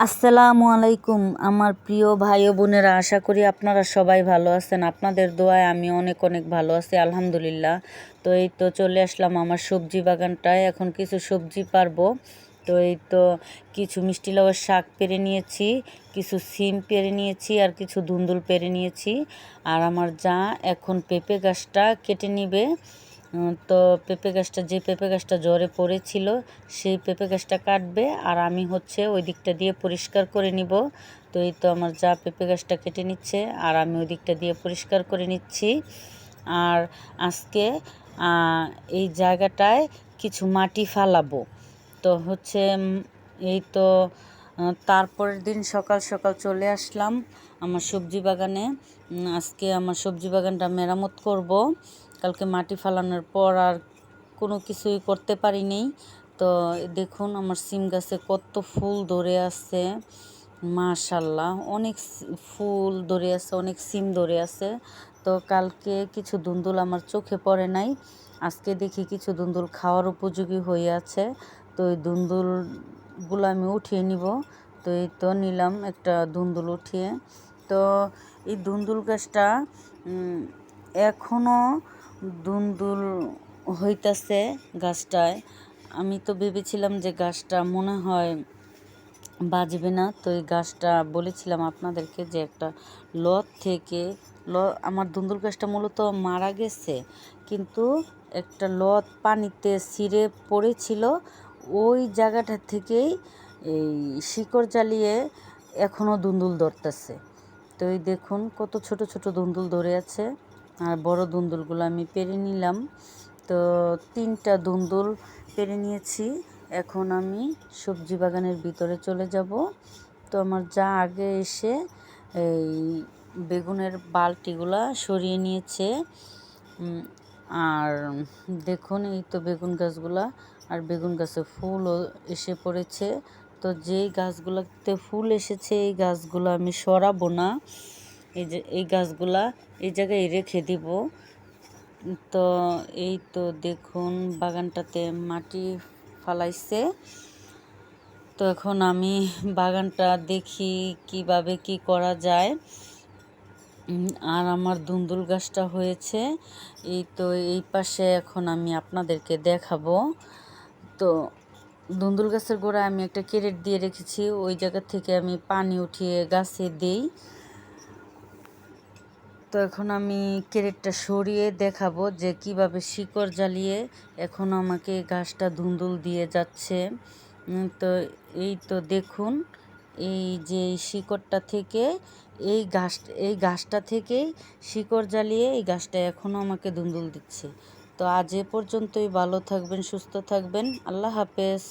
আসসালামু আলাইকুম আমার প্রিয় ভাই ও বোনেরা, আশা করি আপনারা সবাই ভালো আছেন। আপনাদের দোয়ায় আমি অনেক অনেক ভালো আছি, আলহামদুলিল্লাহ। তো এই তো চলে আসলাম আমার সবজি বাগানটায়, এখন কিছু সবজি পারবো। তো এই তো কিছু মিষ্টি লাউয়ের শাক পেরে নিয়েছি, কিছু সিম পেরে নিয়েছি, আর কিছু ধুন্দুল পেরে নিয়েছি। আর আমার যা এখন পেঁপে গাছটা কেটে নিবে। তো যে পেঁপে গাছটা জ্বরে পড়েছিল সেই পেঁপে গাছটা কাটবে, আর আমি হচ্ছে ওই দিকটা দিয়ে পরিষ্কার করে নিব। তো এই তো আমার যা পেঁপে গাছটা কেটে নিচ্ছে, আর আমি ওই দিকটা দিয়ে পরিষ্কার করে নিচ্ছি। আর আজকে এই জায়গাটায় কিছু মাটি ফালাবো। তো হচ্ছে এই তো তারপরের দিন সকাল সকাল চলে আসলাম আমার সবজি বাগানে। আজকে আমার সবজি বাগানটা মেরামত করব। কালকে মাটি ফালানোর পর আর কোনো কিছুই করতে পারিনি। তো দেখুন আমার সিম গাছে কত ফুল ধরে আছে, মাশাল্লাহ অনেক ফুল ধরে আছে, অনেক সিম ধরে আছে। তো কালকে কিছু ধুন্দুল আমার চোখে পড়ে নাই, আজকে দেখি কিছু ধুন্দুল খাওয়ার উপযোগী হয়ে আছে। তো এই ধুন্দুলগুলো আমি উঠিয়ে নিব। তো এই তো নিলাম একটা ধুন্দুল উঠিয়ে। তো এই ধুন্দুল গাছটা এখনও ধুন্দুল হইতাছে গাছটায়। আমি তো ভেবেছিলাম যে গাছটা মনে হয় বাজবে না। তো এই গাছটা বলেছিলাম আপনাদেরকে যে একটা লত থেকে আমার ধুন্দুল গাছটা মূলত মারা গেছে, কিন্তু একটা লত পানিতে ছিঁড়ে পড়েছিল, ওই জায়গাটা থেকেই এই শিকড় জ্বালিয়ে এখনও ধুন্দুল ধরতেছে। তো এই দেখুন কত ছোট ছোট ধুন্দুল ধরে আছে, আর বড় ধুন্দুলগুলো আমি পেরে নিলাম। তো 3টা ধুন্দুল পেরে নিয়েছি। এখন আমি সবজি বাগানের ভিতরে চলে যাব। তো আমার যা আগে এসে এই বেগুনের বালতিগুলা সরিয়ে নিয়েছে। আর দেখুন এই তো বেগুন গাছগুলা, আর বেগুন গাছে ফুলও এসে পড়েছে। তো যেই গাছগুলোতে ফুল এসেছে এই গাছগুলো আমি সরাবো না, এই যে এই গাছগুলা এই জায়গায় রেখে দিব। তো এই তো দেখুন বাগানটাতে মাটি ফালাইছে। তো এখন আমি বাগানটা দেখি কিভাবে কি করা যায়। আর আমার ধুন্দুল গাছটা হয়েছে এই তো এই পাশে, এখন আমি আপনাদেরকে দেখাবো। তো ধুন্দুল গাছের গোড়ায় আমি একটা ক্যারেট দিয়ে রেখেছি, ওই জায়গা থেকে আমি পানি উঠিয়ে গাছে দিই। তো এখন আমি ক্যারেটটা সরিয়ে দেখাবো যে কিভাবে শিকড় জ্বালিয়ে এখন আমাকে গাছটা ধুন্দুল দিয়ে যাচ্ছে। তো এই তো দেখুন এই যে শিকড়টা থেকে এই গাছটা থেকেই শিকড় জ্বালিয়ে এই গাছটা এখনও আমাকে ধুন্দুল দিচ্ছে। তো আজ এ পর্যন্তই, ভালো থাকবেন, সুস্থ থাকবেন, আল্লাহ হাফেজ।